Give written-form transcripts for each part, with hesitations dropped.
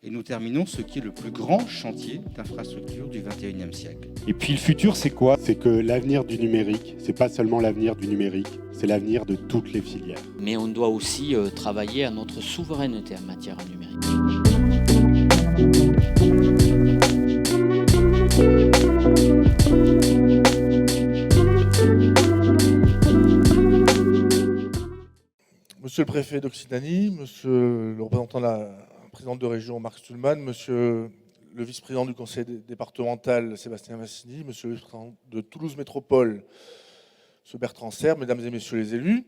et nous terminons ce qui est le plus grand chantier d'infrastructure du XXIe siècle. Et puis le futur, c'est quoi? C'est que l'avenir du numérique, c'est pas seulement l'avenir du numérique, c'est l'avenir de toutes les filières. Mais on doit aussi travailler à notre souveraineté en matière numérique. Monsieur le préfet d'Occitanie, monsieur le représentant de la présidente de région Marc Stulman, monsieur le vice-président du conseil départemental Sébastien Massini, monsieur le vice-président de Toulouse Métropole, monsieur Bertrand Serre, mesdames et messieurs les élus,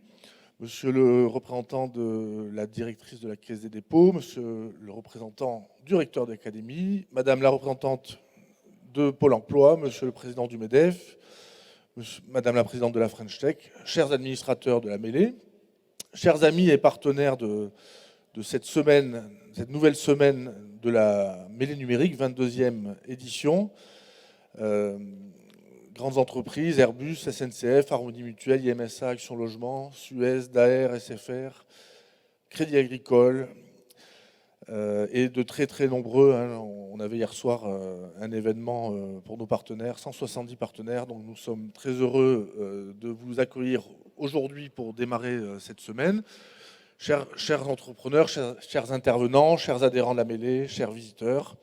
monsieur le représentant de la directrice de la Caisse des dépôts, monsieur le représentant du recteur d'académie, madame la représentante de Pôle emploi, monsieur le président du MEDEF, madame la présidente de la French Tech, chers administrateurs de la mêlée, chers amis et partenaires de cette nouvelle semaine de la mêlée numérique, 22e édition, grandes entreprises, Airbus, SNCF, Harmonie Mutuelle, IMSA, Action Logement, Suez, Daher, SFR, Crédit Agricole, et de très très nombreux. On avait hier soir un événement pour nos partenaires, 170 partenaires, donc nous sommes très heureux de vous accueillir aujourd'hui pour démarrer cette semaine. Chers entrepreneurs, chers intervenants, chers adhérents de la mêlée, chers visiteurs,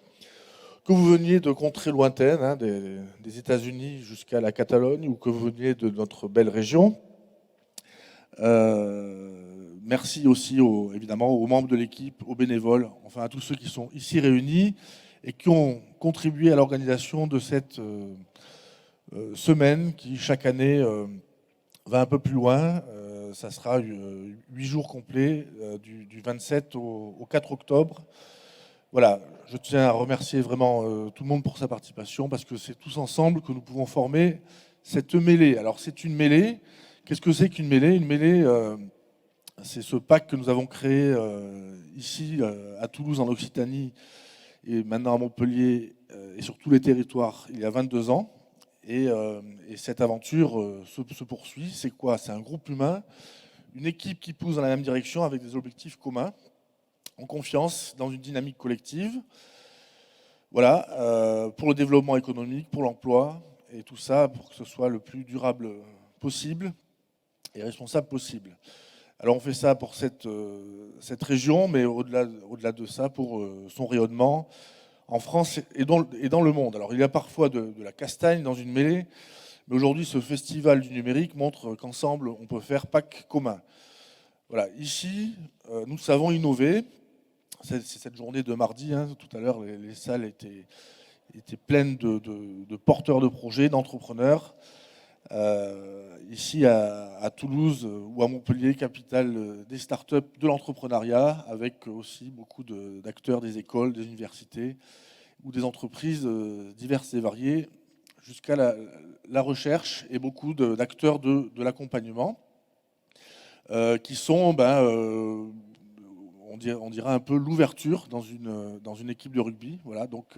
que vous veniez de contrées lointaines, des États-Unis jusqu'à la Catalogne, ou que vous veniez de notre belle région. Merci aussi évidemment aux membres de l'équipe, aux bénévoles, enfin à tous ceux qui sont ici réunis et qui ont contribué à l'organisation de cette semaine qui chaque année va un peu plus loin. Ça sera 8 jours complets du 27 au 4 octobre. Voilà, je tiens à remercier vraiment tout le monde pour sa participation parce que c'est tous ensemble que nous pouvons former cette mêlée. Alors c'est une mêlée. Qu'est-ce que c'est qu'une mêlée? Une mêlée, c'est ce pacte que nous avons créé ici à Toulouse, en Occitanie, et maintenant à Montpellier et sur tous les territoires il y a 22 ans. Et cette aventure se poursuit. C'est quoi? C'est un groupe humain, une équipe qui pousse dans la même direction avec des objectifs communs, en confiance, dans une dynamique collective. Voilà, pour le développement économique, pour l'emploi, et tout ça pour que ce soit le plus durable possible et responsable possible. Alors on fait ça pour cette région, mais au-delà de ça, pour son rayonnement en France et dans le monde. Alors il y a parfois de la castagne dans une mêlée, mais aujourd'hui ce festival du numérique montre qu'ensemble on peut faire pacte commun. Voilà, ici nous savons innover. C'est cette journée de mardi, tout à l'heure les salles étaient pleines de porteurs de projets, d'entrepreneurs. Ici à Toulouse ou à Montpellier, capitale des startups, de l'entrepreneuriat, avec aussi beaucoup d'acteurs des écoles, des universités ou des entreprises diverses et variées, jusqu'à la recherche et beaucoup d'acteurs de l'accompagnement, qui sont, on dira un peu l'ouverture dans une équipe de rugby. Voilà, donc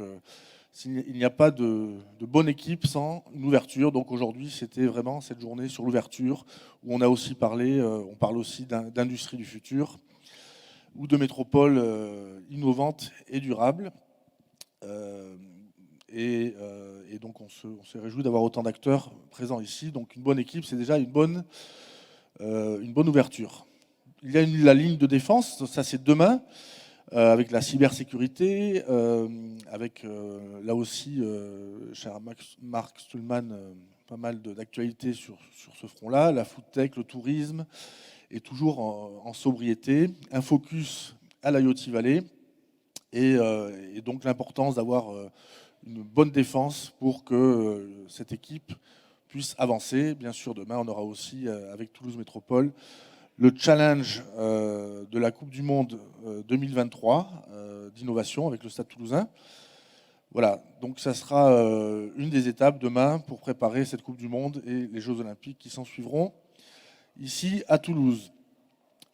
il n'y a pas de bonne équipe sans une ouverture. Donc aujourd'hui, c'était vraiment cette journée sur l'ouverture où on a aussi parlé, on parle aussi d'industrie du futur ou de métropole innovante et durable. Et donc on se réjouit d'avoir autant d'acteurs présents ici. Donc une bonne équipe, c'est déjà une bonne ouverture. Il y a la ligne de défense, ça c'est demain. Avec la cybersécurité, avec là aussi, cher Marc Stulman, pas mal d'actualités sur ce front-là, la foodtech, le tourisme, et toujours en sobriété, un focus à l'IoT Valley, et donc l'importance d'avoir une bonne défense pour que cette équipe puisse avancer. Bien sûr, demain, on aura aussi, avec Toulouse Métropole, le challenge de la Coupe du Monde 2023 d'innovation avec le Stade Toulousain. Voilà, donc ça sera une des étapes demain pour préparer cette Coupe du Monde et les Jeux Olympiques qui s'en suivront ici à Toulouse.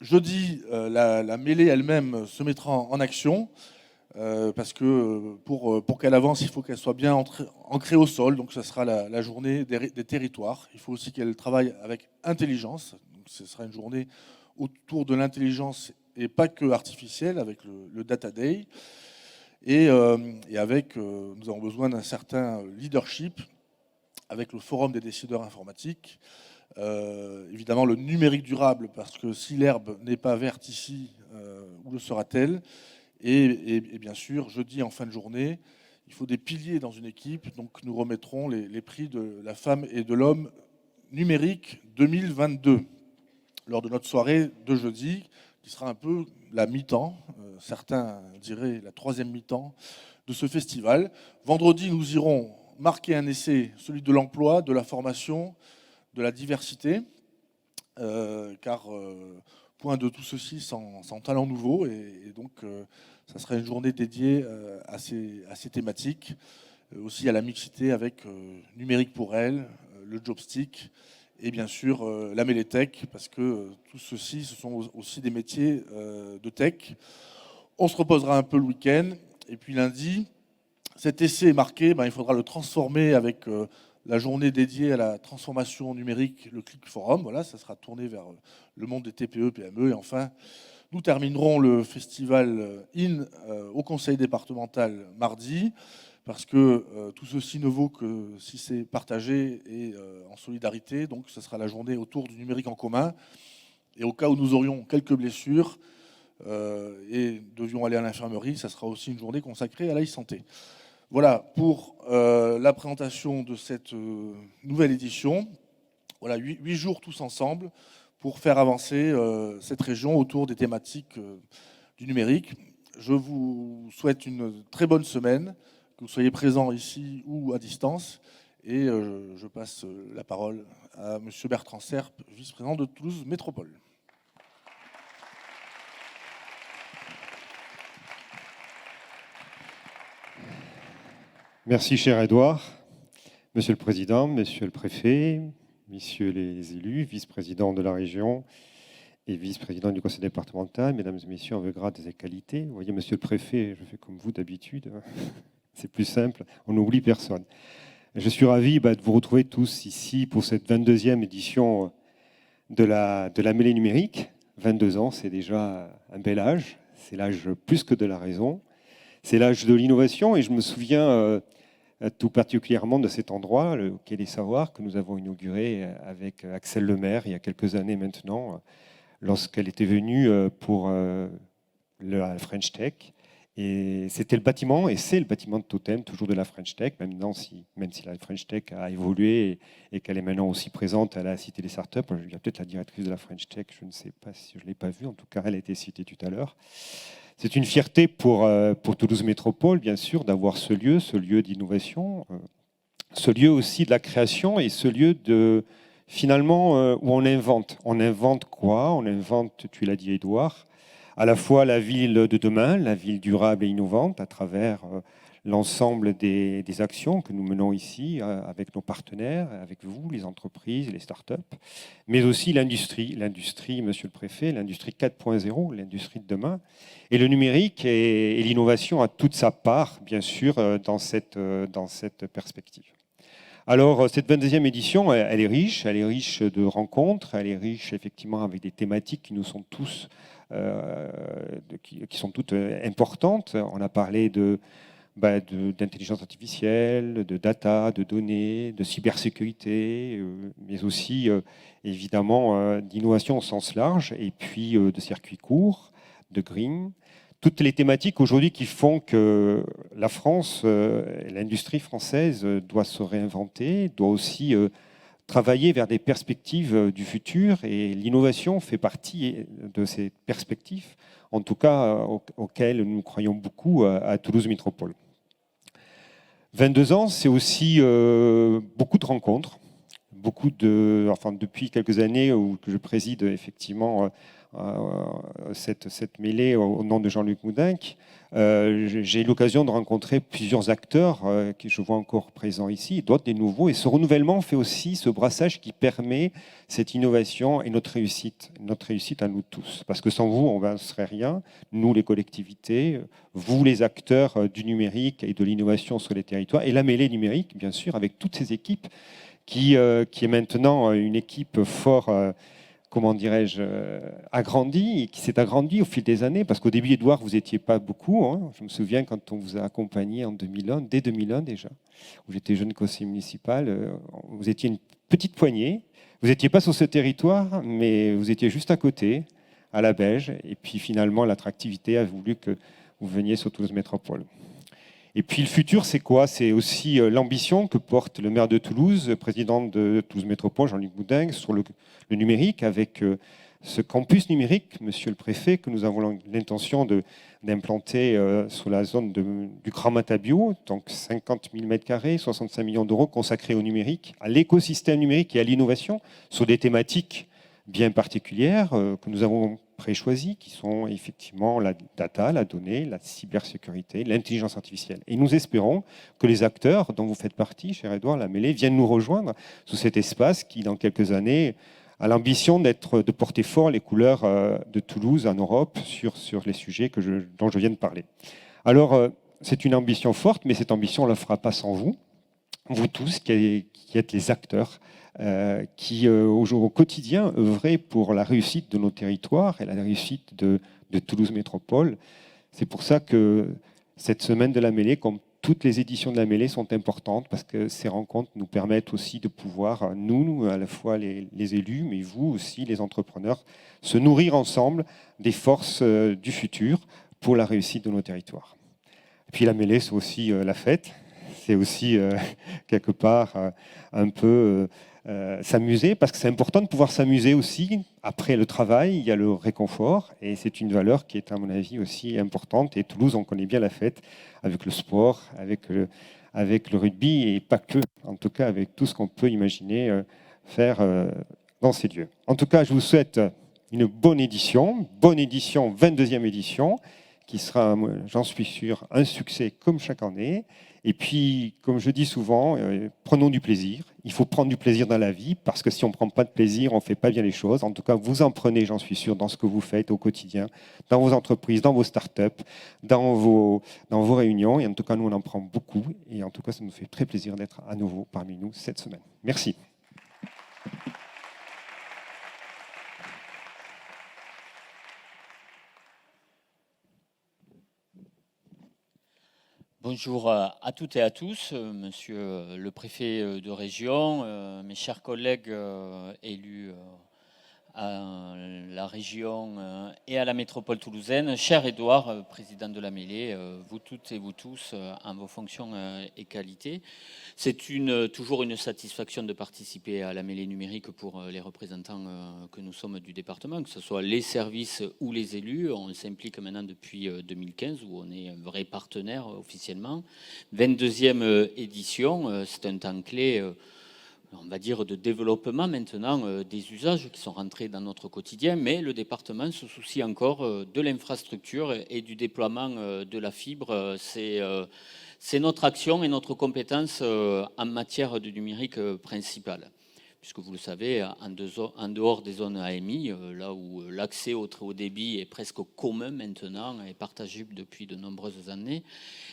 Jeudi, la mêlée elle-même se mettra en action parce que pour qu'elle avance, il faut qu'elle soit bien ancrée au sol. Donc ça sera la journée des territoires. Il faut aussi qu'elle travaille avec intelligence. Ce sera une journée autour de l'intelligence et pas que artificielle, avec le Data Day. Et avec, nous avons besoin d'un certain leadership avec le Forum des décideurs informatiques. Évidemment, le numérique durable, parce que si l'herbe n'est pas verte ici, où le sera-t-elle ? Et bien sûr, jeudi en fin de journée, il faut des piliers dans une équipe. Donc nous remettrons les prix de la femme et de l'homme numérique 2022 lors de notre soirée de jeudi, qui sera un peu la mi-temps, certains diraient la troisième mi-temps de ce festival. Vendredi, nous irons marquer un essai, celui de l'emploi, de la formation, de la diversité, car point de tout ceci sans talent nouveau, et donc ça sera une journée dédiée à ces thématiques, aussi à la mixité avec Numérique pour elle, le Jobstick, et bien sûr la Mélétech, parce que tout ceci, ce sont aussi des métiers de tech. On se reposera un peu le week-end, et puis lundi, cet essai est marqué, il faudra le transformer avec la journée dédiée à la transformation numérique, le Click Forum. Voilà, ça sera tourné vers le monde des TPE, PME. Et enfin, nous terminerons le festival IN au conseil départemental mardi, parce que tout ceci ne vaut que si c'est partagé et en solidarité. Donc, ce sera la journée autour du numérique en commun. Et au cas où nous aurions quelques blessures et devions aller à l'infirmerie, ça sera aussi une journée consacrée à l'e-santé. Voilà pour la présentation de cette nouvelle édition. Voilà, 8 jours tous ensemble pour faire avancer cette région autour des thématiques du numérique. Je vous souhaite une très bonne semaine, que vous soyez présents ici ou à distance. Et je passe la parole à M. Bertrand Serp, vice-président de Toulouse Métropole. Merci, cher Édouard. Monsieur le Président, Monsieur le Préfet, Messieurs les élus, vice-présidents de la région et vice-président du conseil départemental, Mesdames et Messieurs en vos grades et qualités. Vous voyez, Monsieur le Préfet, je fais comme vous d'habitude. C'est plus simple, on n'oublie personne. Je suis ravi de vous retrouver tous ici pour cette 22e édition de la mêlée numérique. 22 ans, c'est déjà un bel âge. C'est l'âge plus que de la raison. C'est l'âge de l'innovation et je me souviens tout particulièrement de cet endroit, le Quai des Savoirs, que nous avons inauguré avec Axel Lemaire il y a quelques années maintenant, lorsqu'elle était venue pour la French Tech. Et c'était le bâtiment, et c'est le bâtiment de totem, toujours de la French Tech, même si la French Tech a évolué et qu'elle est maintenant aussi présente à la Cité des Startups. Il y a peut-être la directrice de la French Tech, je ne sais pas si je ne l'ai pas vue, en tout cas elle a été citée tout à l'heure. C'est une fierté pour Toulouse Métropole, bien sûr, d'avoir ce lieu d'innovation, ce lieu aussi de la création et ce lieu finalement où on invente. On invente quoi ? On invente, tu l'as dit Édouard, à la fois la ville de demain, la ville durable et innovante, à travers l'ensemble des actions que nous menons ici avec nos partenaires, avec vous, les entreprises, les startups, mais aussi l'industrie, Monsieur le Préfet, l'industrie 4.0, l'industrie de demain. Et le numérique et l'innovation a toute sa part, bien sûr, dans cette perspective. Alors, cette 22e édition, elle est riche de rencontres, elle est riche effectivement avec des thématiques qui nous sont tous, qui sont toutes importantes. On a parlé d'intelligence artificielle, de data, de données, de cybersécurité, mais aussi évidemment d'innovation au sens large, et puis de circuits courts, de green. Toutes les thématiques aujourd'hui qui font que la France, l'industrie française doit se réinventer, doit aussi travailler vers des perspectives du futur, et l'innovation fait partie de ces perspectives, en tout cas auxquelles nous croyons beaucoup à Toulouse Métropole. 22 ans, c'est aussi beaucoup de rencontres, depuis quelques années que je préside effectivement cette mêlée au nom de Jean-Luc Moudenc, j'ai eu l'occasion de rencontrer plusieurs acteurs que je vois encore présents ici, d'autres des nouveaux, et ce renouvellement fait aussi ce brassage qui permet cette innovation et notre réussite à nous tous. Parce que sans vous, on ne serait rien, nous les collectivités, vous les acteurs du numérique et de l'innovation sur les territoires, et la mêlée numérique, bien sûr, avec toutes ces équipes qui est maintenant une équipe fort comment dirais-je, agrandi, et qui s'est agrandi au fil des années, parce qu'au début, Édouard, vous n'étiez pas beaucoup. Hein. Je me souviens quand on vous a accompagné en 2001, dès 2001 déjà, où j'étais jeune conseiller municipal, vous étiez une petite poignée. Vous n'étiez pas sur ce territoire, mais vous étiez juste à côté, à la Beige, et puis finalement, l'attractivité a voulu que vous veniez sur Toulouse Métropole. Et puis le futur, c'est quoi? C'est aussi l'ambition que porte le maire de Toulouse, président de Toulouse Métropole, Jean-Luc Boudingue, sur le numérique, avec ce campus numérique, monsieur le préfet, que nous avons l'intention d'implanter sur la zone du Grand Matabio, donc 50 000 m², 65 millions d'euros consacrés au numérique, à l'écosystème numérique et à l'innovation, sur des thématiques bien particulières que nous avons préchoisies, qui sont effectivement la data, la donnée, la cybersécurité, l'intelligence artificielle. Et nous espérons que les acteurs dont vous faites partie, cher Édouard Lamellé, viennent nous rejoindre sous cet espace qui, dans quelques années, a l'ambition de porter fort les couleurs de Toulouse en Europe sur les sujets dont je viens de parler. Alors, c'est une ambition forte, mais cette ambition, on ne la fera pas sans vous tous qui êtes les acteurs, qui au quotidien œuvrez pour la réussite de nos territoires et la réussite de Toulouse Métropole. C'est pour ça que cette semaine de la mêlée, comme toutes les éditions de la mêlée, sont importantes, parce que ces rencontres nous permettent aussi de pouvoir, nous à la fois les élus, mais vous aussi, les entrepreneurs, se nourrir ensemble des forces du futur pour la réussite de nos territoires. Et puis la mêlée, c'est aussi la fête, c'est aussi quelque part un peu s'amuser, parce que c'est important de pouvoir s'amuser aussi. Après le travail, il y a le réconfort, et c'est une valeur qui est à mon avis aussi importante. Et Toulouse, on connaît bien la fête avec le sport, avec le rugby, et pas que, en tout cas avec tout ce qu'on peut imaginer faire dans ces lieux. En tout cas, je vous souhaite une bonne édition, 22e édition, qui sera, j'en suis sûr, un succès comme chaque année. Et puis, comme je dis souvent, prenons du plaisir. Il faut prendre du plaisir dans la vie, parce que si on ne prend pas de plaisir, on ne fait pas bien les choses. En tout cas, vous en prenez, j'en suis sûr, dans ce que vous faites au quotidien, dans vos entreprises, dans vos startups, dans vos réunions. Et en tout cas, nous, on en prend beaucoup. Et en tout cas, ça nous fait très plaisir d'être à nouveau parmi nous cette semaine. Merci. Bonjour à toutes et à tous, monsieur le préfet de région, mes chers collègues élus à la région et à la métropole toulousaine, cher Édouard, président de la mêlée, vous toutes et vous tous en vos fonctions et qualités. C'est toujours une satisfaction de participer à la mêlée numérique pour les représentants que nous sommes du département, que ce soit les services ou les élus. On s'implique maintenant depuis 2015, où on est un vrai partenaire officiellement. 22e édition, c'est un temps clé, on va dire, de développement maintenant des usages qui sont rentrés dans notre quotidien, mais le département se soucie encore de l'infrastructure et du déploiement de la fibre. C'est notre action et notre compétence en matière de numérique principale. Puisque vous le savez, en dehors des zones AMI, là où l'accès au très haut débit est presque commun maintenant et partagé depuis de nombreuses années,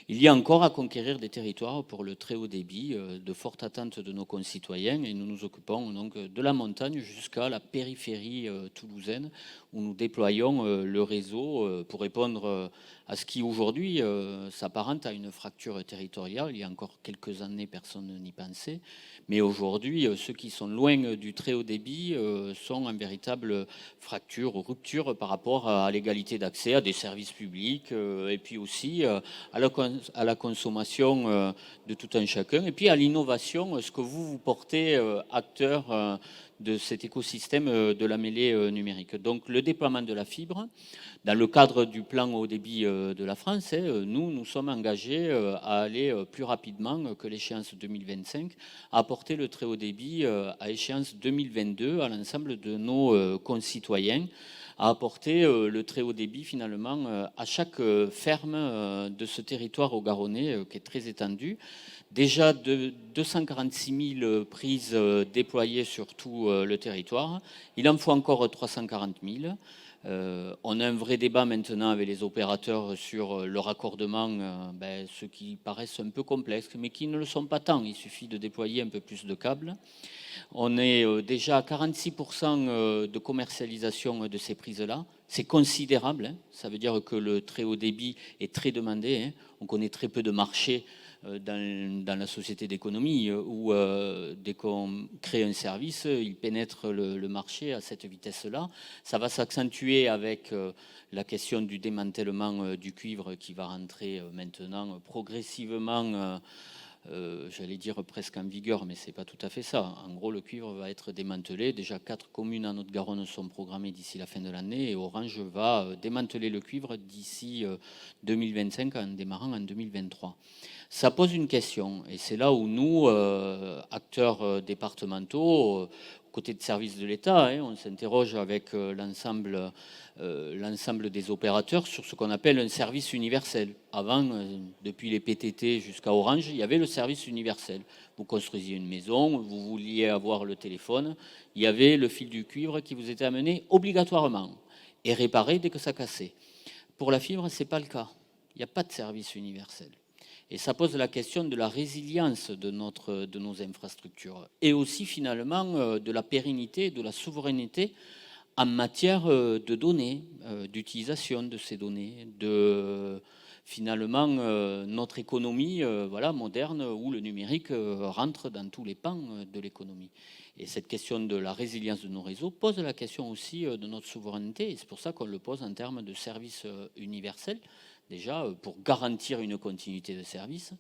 il y a encore à conquérir des territoires pour le très haut débit, de fortes attentes de nos concitoyens, et nous nous occupons donc de la montagne jusqu'à la périphérie toulousaine, où nous déployons le réseau pour répondre à ce qui aujourd'hui s'apparente à une fracture territoriale. Il y a encore quelques années, personne n'y pensait. Mais aujourd'hui, ceux qui sont loin du très haut débit sont en véritable fracture ou rupture par rapport à l'égalité d'accès à des services publics et puis aussi à la consommation de tout un chacun. Et puis à l'innovation, ce que vous portez, acteur de cet écosystème de la mêlée numérique. Donc le déploiement de la fibre, dans le cadre du plan haut débit de la France, nous sommes engagés à aller plus rapidement que l'échéance 2025, à apporter le très haut débit à échéance 2022 à l'ensemble de nos concitoyens, à apporter le très haut débit finalement à chaque ferme de ce territoire au Garonnais qui est très étendu. Déjà de 246 000 prises déployées sur tout le territoire. Il en faut encore 340 000. On a un vrai débat maintenant avec les opérateurs sur le raccordement, ceux qui paraissent un peu complexes, mais qui ne le sont pas tant. Il suffit de déployer un peu plus de câbles. On est déjà à 46% de commercialisation de ces prises-là. C'est considérable, hein. Ça veut dire que le très haut débit est très demandé, hein. On connaît très peu de marchés dans la société d'économie où dès qu'on crée un service, il pénètre le marché à cette vitesse-là. Ça va s'accentuer avec la question du démantèlement du cuivre qui va rentrer maintenant progressivement, j'allais dire presque en vigueur, mais c'est pas tout à fait ça. En gros, le cuivre va être démantelé. Déjà 4 communes en Haute-Garonne sont programmées d'ici la fin de l'année et Orange va démanteler le cuivre d'ici 2025 en démarrant en 2023. Ça pose une question et c'est là où nous, acteurs départementaux, aux côtés de services de l'État, hein, on s'interroge avec l'ensemble des opérateurs sur ce qu'on appelle un service universel. Avant, depuis les PTT jusqu'à Orange, il y avait le service universel. Vous construisiez une maison, vous vouliez avoir le téléphone, il y avait le fil du cuivre qui vous était amené obligatoirement et réparé dès que ça cassait. Pour la fibre, ce n'est pas le cas. Il n'y a pas de service universel. Et ça pose la question de la résilience de nos infrastructures et aussi finalement de la pérennité, de la souveraineté en matière de données, d'utilisation de ces données, de finalement notre économie moderne où le numérique rentre dans tous les pans de l'économie. Et cette question de la résilience de nos réseaux pose la question aussi de notre souveraineté et c'est pour ça qu'on le pose en termes de services universels. Déjà pour garantir une continuité de service,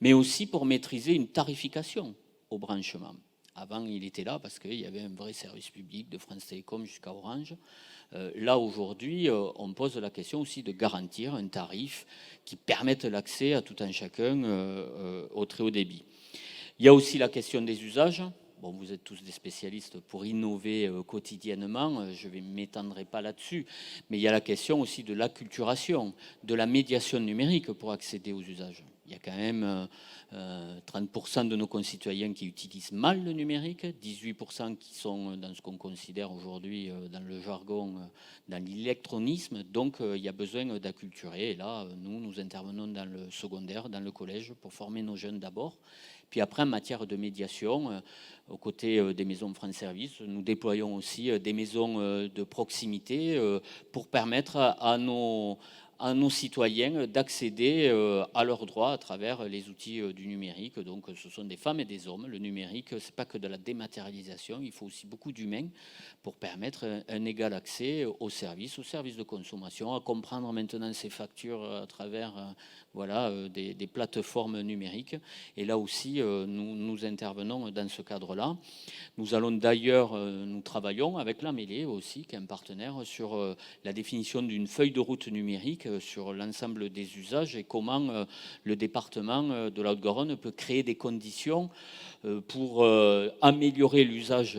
mais aussi pour maîtriser une tarification au branchement. Avant, il était là parce qu'il y avait un vrai service public de France Télécom jusqu'à Orange. Là, aujourd'hui, on pose la question aussi de garantir un tarif qui permette l'accès à tout un chacun au très haut débit. Il y a aussi la question des usages. Bon, vous êtes tous des spécialistes pour innover quotidiennement, je ne m'étendrai pas là-dessus, mais il y a la question aussi de l'acculturation, de la médiation numérique pour accéder aux usages. Il y a quand même 30% de nos concitoyens qui utilisent mal le numérique, 18% qui sont dans ce qu'on considère aujourd'hui dans le jargon, dans l'électronisme, donc il y a besoin d'acculturer. Et là, nous intervenons dans le secondaire, dans le collège, pour former nos jeunes d'abord. Puis après, en matière de médiation, aux côtés des maisons France Service, nous déployons aussi des maisons de proximité pour permettre à nos citoyens d'accéder à leurs droits à travers les outils du numérique. Donc ce sont des femmes et des hommes. Le numérique, ce n'est pas que de la dématérialisation, il faut aussi beaucoup d'humains pour permettre un égal accès aux services de consommation, à comprendre maintenant ces factures à travers des plateformes numériques. Et là aussi, nous intervenons dans ce cadre-là. Nous allons d'ailleurs, nous travaillons avec la Mêlée aussi, qui est un partenaire, sur la définition d'une feuille de route numérique sur l'ensemble des usages et comment le département de la Haute-Garonne peut créer des conditions pour améliorer l'usage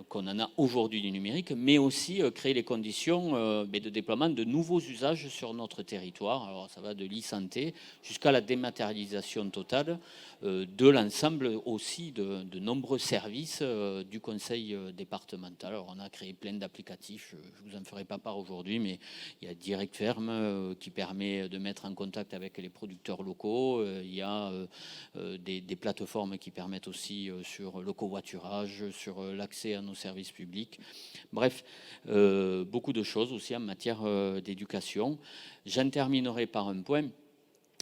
qu'on en a aujourd'hui du numérique, mais aussi créer les conditions de déploiement de nouveaux usages sur notre territoire. Alors ça va de l'e-santé jusqu'à la dématérialisation totale de l'ensemble aussi de nombreux services du conseil départemental. Alors on a créé plein d'applicatifs, je ne vous en ferai pas part aujourd'hui, mais il y a Direct Ferme qui permet de mettre en contact avec les producteurs locaux, il y a des plateformes qui permettent aussi sur le covoiturage, sur l'accès à nos services publics. Bref, beaucoup de choses aussi en matière d'éducation. J'en terminerai par un point.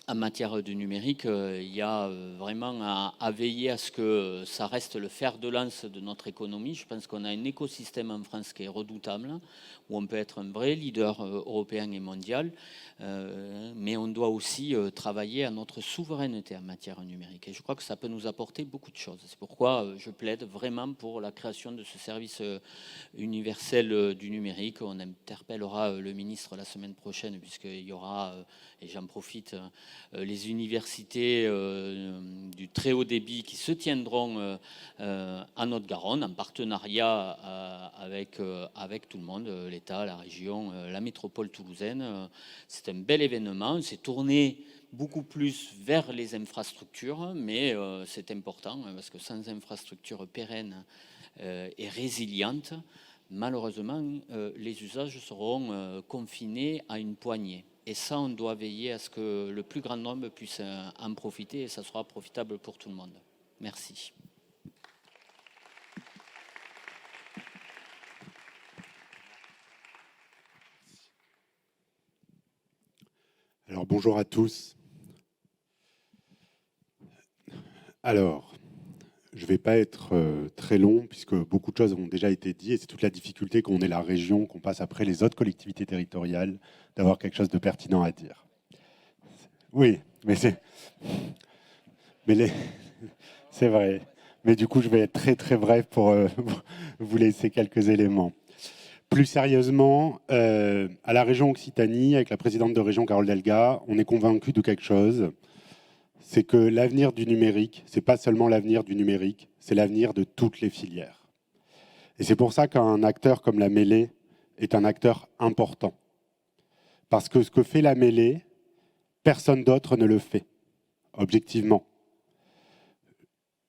En matière de numérique, il y a vraiment à veiller à ce que ça reste le fer de lance de notre économie. Je pense qu'on a un écosystème en France qui est redoutable, où on peut être un vrai leader européen et mondial, mais on doit aussi travailler à notre souveraineté en matière numérique. Et je crois que ça peut nous apporter beaucoup de choses. C'est pourquoi je plaide vraiment pour la création de ce service universel du numérique. On interpellera le ministre la semaine prochaine, puisqu'il y aura, et j'en profite, les universités du très haut débit qui se tiendront en Haute-Garonne en partenariat avec tout le monde, l'État, la région, la métropole toulousaine. C'est un bel événement, c'est tourné beaucoup plus vers les infrastructures, mais c'est important parce que sans infrastructures pérennes et résilientes, malheureusement, les usages seront confinés à une poignée. Et ça, on doit veiller à ce que le plus grand nombre puisse en profiter et ça sera profitable pour tout le monde. Merci. Alors bonjour à tous. Alors, je ne vais pas être très long puisque beaucoup de choses ont déjà été dites et c'est toute la difficulté qu'on est la région, qu'on passe après les autres collectivités territoriales, d'avoir quelque chose de pertinent à dire. Oui, mais c'est vrai. Mais du coup, je vais être très très bref pour vous laisser quelques éléments. Plus sérieusement, à la région Occitanie, avec la présidente de région Carole Delga, on est convaincu de quelque chose, c'est que l'avenir du numérique, c'est pas seulement l'avenir du numérique, c'est l'avenir de toutes les filières. Et c'est pour ça qu'un acteur comme la mêlée est un acteur important. Parce que ce que fait la mêlée, personne d'autre ne le fait, objectivement.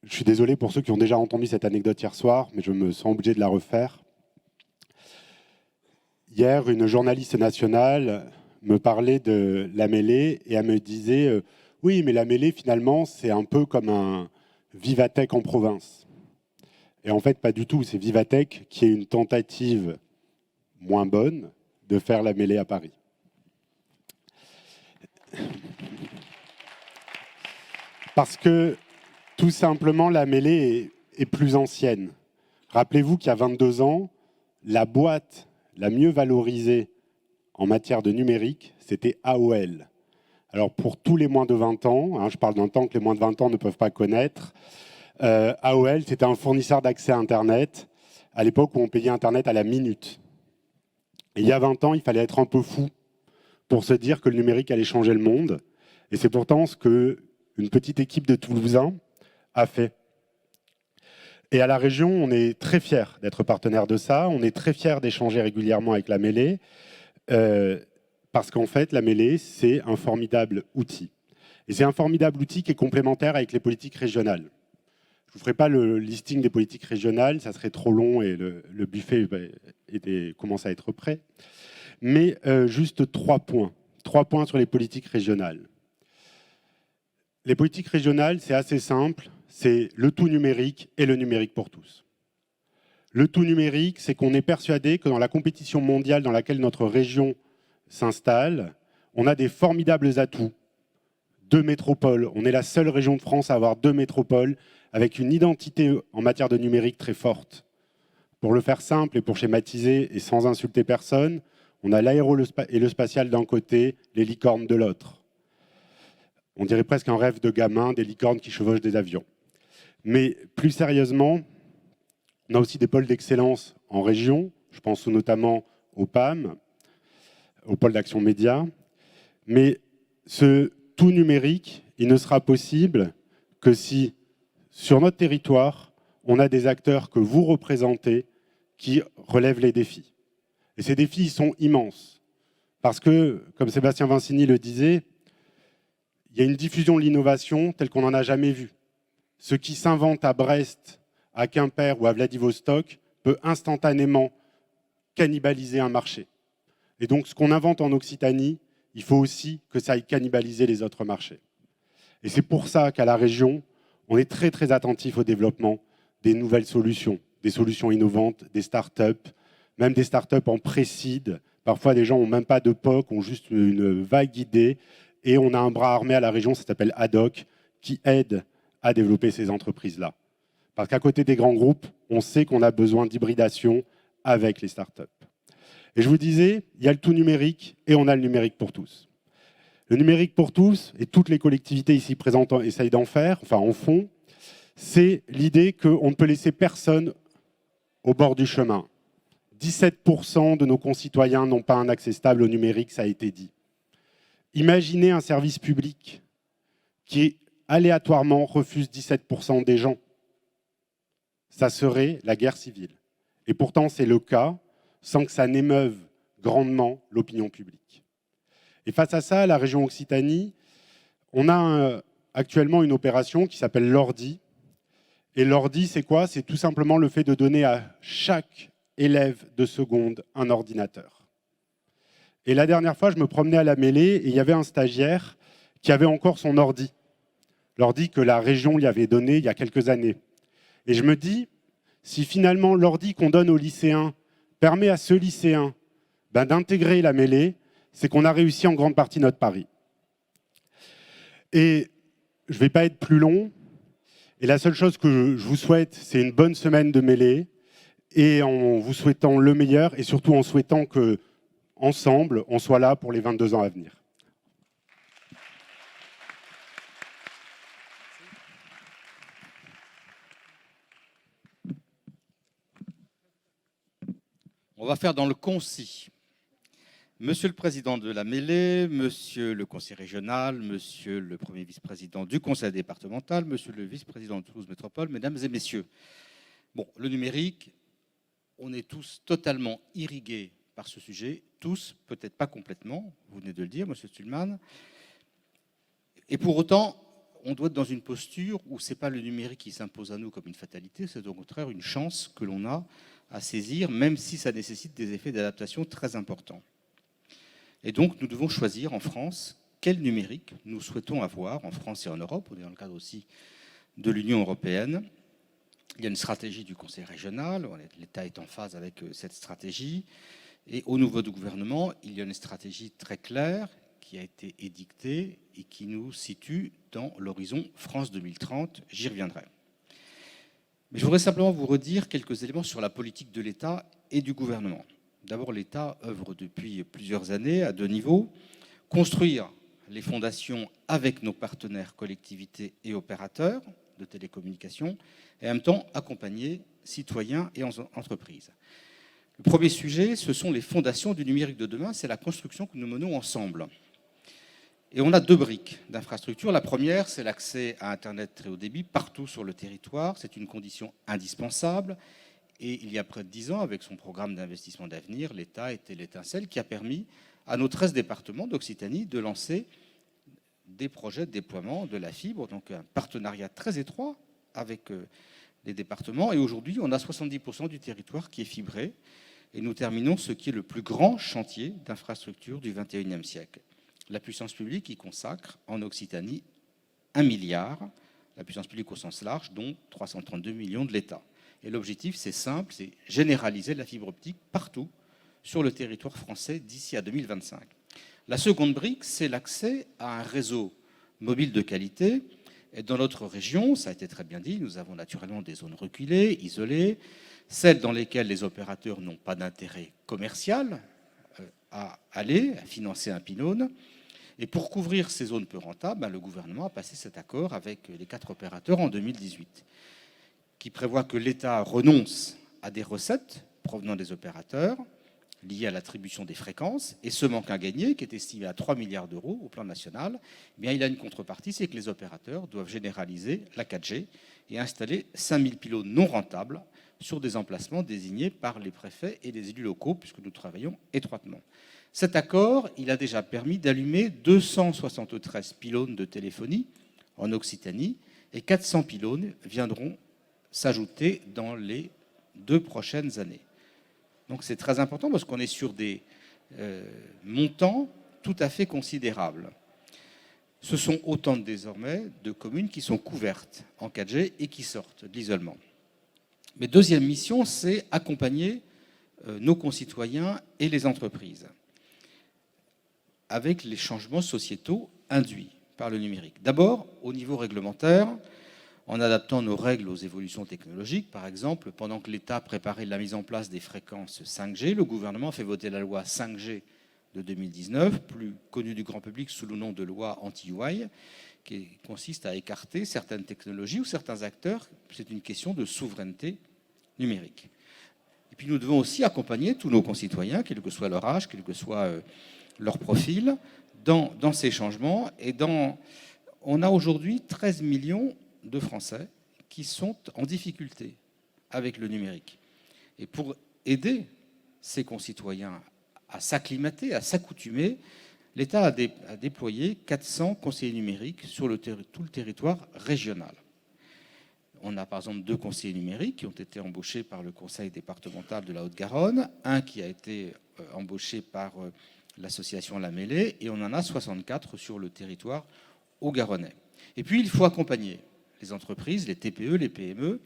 Je suis désolé pour ceux qui ont déjà entendu cette anecdote hier soir, mais je me sens obligé de la refaire. Hier, une journaliste nationale me parlait de la mêlée et elle me disait oui, mais la mêlée, finalement, c'est un peu comme un Vivatech en province. Et en fait, pas du tout. C'est Vivatech qui est une tentative moins bonne de faire la mêlée à Paris. Parce que, tout simplement, la mêlée est plus ancienne. Rappelez-vous qu'il y a 22 ans, la boîte la mieux valorisée en matière de numérique, c'était AOL. Alors pour tous les moins de 20 ans, je parle d'un temps que les moins de 20 ans ne peuvent pas connaître, AOL, c'était un fournisseur d'accès à Internet, à l'époque où on payait Internet à la minute. Et il y a 20 ans, il fallait être un peu fou pour se dire que le numérique allait changer le monde. Et c'est pourtant ce qu'une petite équipe de Toulousains a fait. Et à la région, on est très fiers d'être partenaire de ça. On est très fiers d'échanger régulièrement avec la mêlée. Parce qu'en fait, la mêlée, c'est un formidable outil. Et c'est un formidable outil qui est complémentaire avec les politiques régionales. Je ne vous ferai pas le listing des politiques régionales, ça serait trop long et le buffet commence à être prêt. Mais juste 3 points. 3 points sur les politiques régionales. Les politiques régionales, c'est assez simple. C'est le tout numérique et le numérique pour tous. Le tout numérique, c'est qu'on est persuadé que dans la compétition mondiale dans laquelle notre région s'installe, on a des formidables atouts. 2 métropoles. On est la seule région de France à avoir 2 métropoles avec une identité en matière de numérique très forte. Pour le faire simple et pour schématiser et sans insulter personne, on a l'aéro et le spatial d'un côté, les licornes de l'autre. On dirait presque un rêve de gamin, des licornes qui chevauchent des avions. Mais plus sérieusement, on a aussi des pôles d'excellence en région. Je pense notamment au PAM, au pôle d'action média. Mais ce tout numérique, il ne sera possible que si, sur notre territoire, on a des acteurs que vous représentez qui relèvent les défis. Et ces défis, ils sont immenses. Parce que, comme Sébastien Vincini le disait, il y a une diffusion de l'innovation telle qu'on n'en a jamais vu. Ce qui s'invente à Brest, à Quimper ou à Vladivostok peut instantanément cannibaliser un marché. Et donc, ce qu'on invente en Occitanie, il faut aussi que ça aille cannibaliser les autres marchés. Et c'est pour ça qu'à la région, on est très, très attentif au développement des nouvelles solutions, des solutions innovantes, des startups, même des startups en pré-seed. Parfois, des gens n'ont même pas de POC, ont juste une vague idée. Et on a un bras armé à la région, ça s'appelle ADOC, qui aide à développer ces entreprises-là. Parce qu'à côté des grands groupes, on sait qu'on a besoin d'hybridation avec les startups. Et je vous disais, il y a le tout numérique et on a le numérique pour tous. Le numérique pour tous, et toutes les collectivités ici présentes essayent d'en faire, enfin en font, c'est l'idée qu'on ne peut laisser personne au bord du chemin. 17% de nos concitoyens n'ont pas un accès stable au numérique, ça a été dit. Imaginez un service public qui aléatoirement refuse 17% des gens. Ça serait la guerre civile. Et pourtant, c'est le cas, sans que ça n'émeuve grandement l'opinion publique. Et face à ça, la région Occitanie, on a actuellement une opération qui s'appelle l'Ordi. Et l'Ordi, c'est quoi? C'est tout simplement le fait de donner à chaque élève de seconde un ordinateur. Et la dernière fois, je me promenais à la mêlée et il y avait un stagiaire qui avait encore son ordi. L'ordi que la région lui avait donné il y a quelques années. Et je me dis, si finalement l'ordi qu'on donne aux lycéens permet à ce lycéen d'intégrer la mêlée, c'est qu'on a réussi en grande partie notre pari. Et je ne vais pas être plus long. Et la seule chose que je vous souhaite, c'est une bonne semaine de mêlée. Et en vous souhaitant le meilleur et surtout en souhaitant que, ensemble, on soit là pour les 22 ans à venir. On va faire dans le concis. Monsieur le président de la mêlée, monsieur le conseiller régional, monsieur le premier vice-président du conseil départemental, monsieur le vice-président de Toulouse Métropole, mesdames et messieurs. Bon, le numérique, on est tous totalement irrigués par ce sujet, tous, peut-être pas complètement, vous venez de le dire, monsieur Stühlmann. Et pour autant, on doit être dans une posture où ce n'est pas le numérique qui s'impose à nous comme une fatalité, c'est au contraire une chance que l'on a à saisir, même si ça nécessite des effets d'adaptation très importants. Et donc, nous devons choisir en France quel numérique nous souhaitons avoir en France et en Europe. On est dans le cadre aussi de l'Union européenne. Il y a une stratégie du Conseil régional. L'État est en phase avec cette stratégie. Et au niveau du gouvernement, il y a une stratégie très claire qui a été édictée et qui nous situe dans l'horizon France 2030. J'y reviendrai. Mais je voudrais simplement vous redire quelques éléments sur la politique de l'État et du gouvernement. D'abord, l'État œuvre depuis plusieurs années à deux niveaux. Construire les fondations avec nos partenaires, collectivités et opérateurs de télécommunications, et en même temps accompagner citoyens et entreprises. Le premier sujet, ce sont les fondations du numérique de demain, c'est la construction que nous menons ensemble. Et on a deux briques d'infrastructure. La première, c'est l'accès à Internet très haut débit partout sur le territoire. C'est une condition indispensable. Et il y a près de 10 ans, avec son programme d'investissement d'avenir, l'État était l'étincelle qui a permis à nos 13 départements d'Occitanie de lancer des projets de déploiement de la fibre, donc un partenariat très étroit avec les départements. Et aujourd'hui, on a 70% du territoire qui est fibré. Et nous terminons ce qui est le plus grand chantier d'infrastructure du XXIe siècle. La puissance publique y consacre en Occitanie 1 milliard, la puissance publique au sens large, dont 332 millions de l'État. Et l'objectif, c'est simple, c'est généraliser la fibre optique partout sur le territoire français d'ici à 2025. La seconde brique, c'est l'accès à un réseau mobile de qualité. Et dans notre région, ça a été très bien dit, nous avons naturellement des zones reculées, isolées, celles dans lesquelles les opérateurs n'ont pas d'intérêt commercial à financer un pylône. Et pour couvrir ces zones peu rentables, le gouvernement a passé cet accord avec les 4 opérateurs en 2018. Qui prévoit que l'État renonce à des recettes provenant des opérateurs liées à l'attribution des fréquences, et ce manque à gagner, qui est estimé à 3 milliards d'euros au plan national, eh bien, il a une contrepartie, c'est que les opérateurs doivent généraliser la 4G et installer 5000 pylônes non rentables sur des emplacements désignés par les préfets et les élus locaux, puisque nous travaillons étroitement. Cet accord, il a déjà permis d'allumer 273 pylônes de téléphonie en Occitanie, et 400 pylônes viendront s'ajouter dans les 2 prochaines années. Donc c'est très important parce qu'on est sur des montants tout à fait considérables. Ce sont autant désormais de communes qui sont couvertes en 4G et qui sortent de l'isolement. Mais deuxième mission, c'est accompagner nos concitoyens et les entreprises avec les changements sociétaux induits par le numérique. D'abord, au niveau réglementaire, en adaptant nos règles aux évolutions technologiques. Par exemple, pendant que l'État préparait la mise en place des fréquences 5G, le gouvernement a fait voter la loi 5G de 2019, plus connue du grand public sous le nom de loi anti-UI, qui consiste à écarter certaines technologies ou certains acteurs. C'est une question de souveraineté numérique. Et puis nous devons aussi accompagner tous nos concitoyens, quel que soit leur âge, quel que soit leur profil, dans ces changements. Et on a aujourd'hui 13 millions de Français qui sont en difficulté avec le numérique. Et pour aider ces concitoyens à s'acclimater, à s'accoutumer, l'État a déployé 400 conseillers numériques sur tout le territoire régional. On a par exemple 2 conseillers numériques qui ont été embauchés par le conseil départemental de la Haute-Garonne, un qui a été embauché par l'association La Mêlée, et on en a 64 sur le territoire haut-garonnais. Et puis il faut accompagner les entreprises, les TPE, les PME.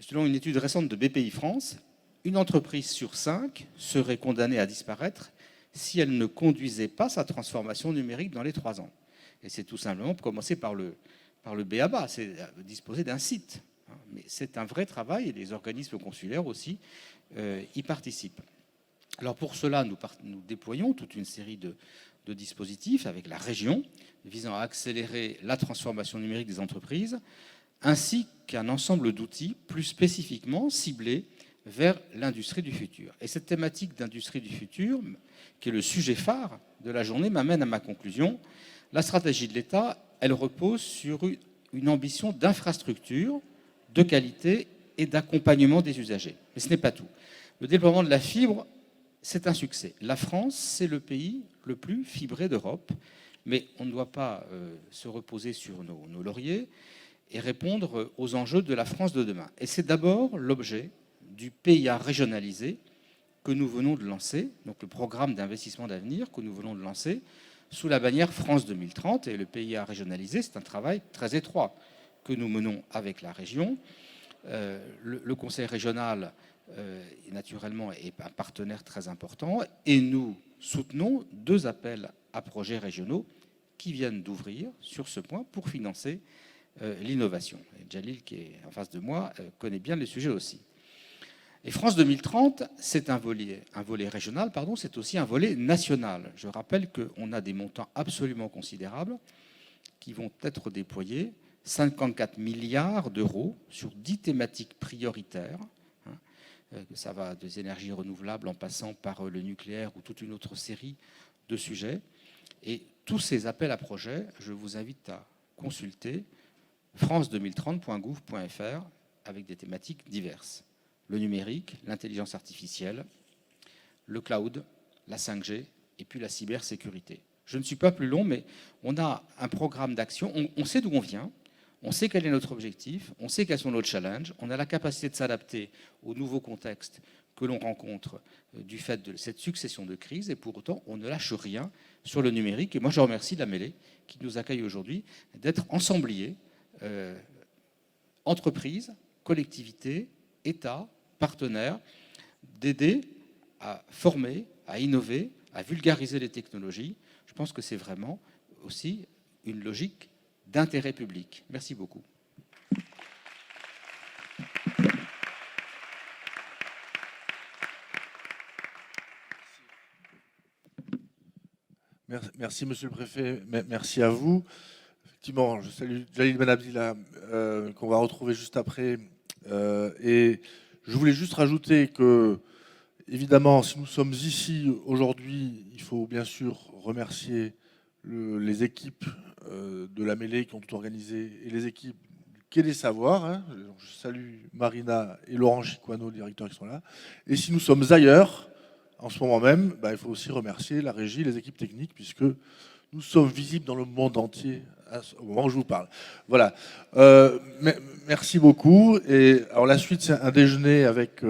Selon une étude récente de BPI France, une entreprise sur 5 serait condamnée à disparaître si elle ne conduisait pas sa transformation numérique dans les 3 ans. Et c'est tout simplement pour commencer par le b.a.-ba, c'est disposer d'un site. Mais c'est un vrai travail et les organismes consulaires aussi y participent. Alors pour cela, nous déployons toute une série de dispositifs avec la région visant à accélérer la transformation numérique des entreprises, ainsi qu'un ensemble d'outils plus spécifiquement ciblés vers l'industrie du futur. Et cette thématique d'industrie du futur, qui est le sujet phare de la journée, m'amène à ma conclusion. La stratégie de l'État, elle repose sur une ambition d'infrastructure, de qualité et d'accompagnement des usagers. Mais ce n'est pas tout. Le déploiement de la fibre, c'est un succès. La France, c'est le pays le plus fibré d'Europe, mais on ne doit pas se reposer sur nos lauriers et répondre aux enjeux de la France de demain. Et c'est d'abord l'objet du PIA régionalisé que nous venons de lancer, donc le programme d'investissement d'avenir que nous venons de lancer, sous la bannière France 2030. Et le PIA régionalisé, c'est un travail très étroit que nous menons avec la région. Le conseil régional, naturellement, est un partenaire très important et nous soutenons 2 appels à projets régionaux qui viennent d'ouvrir sur ce point pour financer l'innovation. Et Jalil, qui est en face de moi, connaît bien le sujet aussi. Et France 2030, c'est un volet régional, c'est aussi un volet national. Je rappelle qu'on a des montants absolument considérables qui vont être déployés, 54 milliards d'euros sur 10 thématiques prioritaires. Ça va des énergies renouvelables en passant par le nucléaire ou toute une autre série de sujets. Et tous ces appels à projets, je vous invite à consulter france2030.gouv.fr avec des thématiques diverses. Le numérique, l'intelligence artificielle, le cloud, la 5G et puis la cybersécurité. Je ne suis pas plus long, mais on a un programme d'action. On sait d'où on vient, on sait quel est notre objectif, on sait quels sont nos challenges, on a la capacité de s'adapter au nouveau contexte que l'on rencontre du fait de cette succession de crises, et pour autant, on ne lâche rien sur le numérique. Et moi, je remercie la Mêlée qui nous accueille aujourd'hui d'être ensembliers, entreprises, collectivités, État, partenaires, d'aider à former, à innover, à vulgariser les technologies. Je pense que c'est vraiment aussi une logique d'intérêt public. Merci beaucoup. Merci, monsieur le préfet. Merci à vous. Effectivement, je salue Jalil Ben Abdillah, qu'on va retrouver juste après. Et je voulais juste rajouter que, évidemment, si nous sommes ici aujourd'hui, il faut bien sûr remercier les équipes de la Mêlée qui ont tout organisé et les équipes du Quai des Savoirs. Je salue Marina et Laurent Chiquano, directeurs qui sont là. Et si nous sommes ailleurs, en ce moment même, il faut aussi remercier la régie, les équipes techniques, puisque nous sommes visibles dans le monde entier au moment où je vous parle. Voilà. Merci beaucoup. Et alors la suite, c'est un déjeuner avec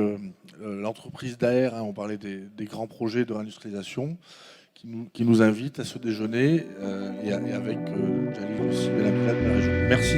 l'entreprise d'AER. On parlait des grands projets de réindustrialisation qui nous invite à ce déjeuner et avec Jalil aussi, de la région. Merci.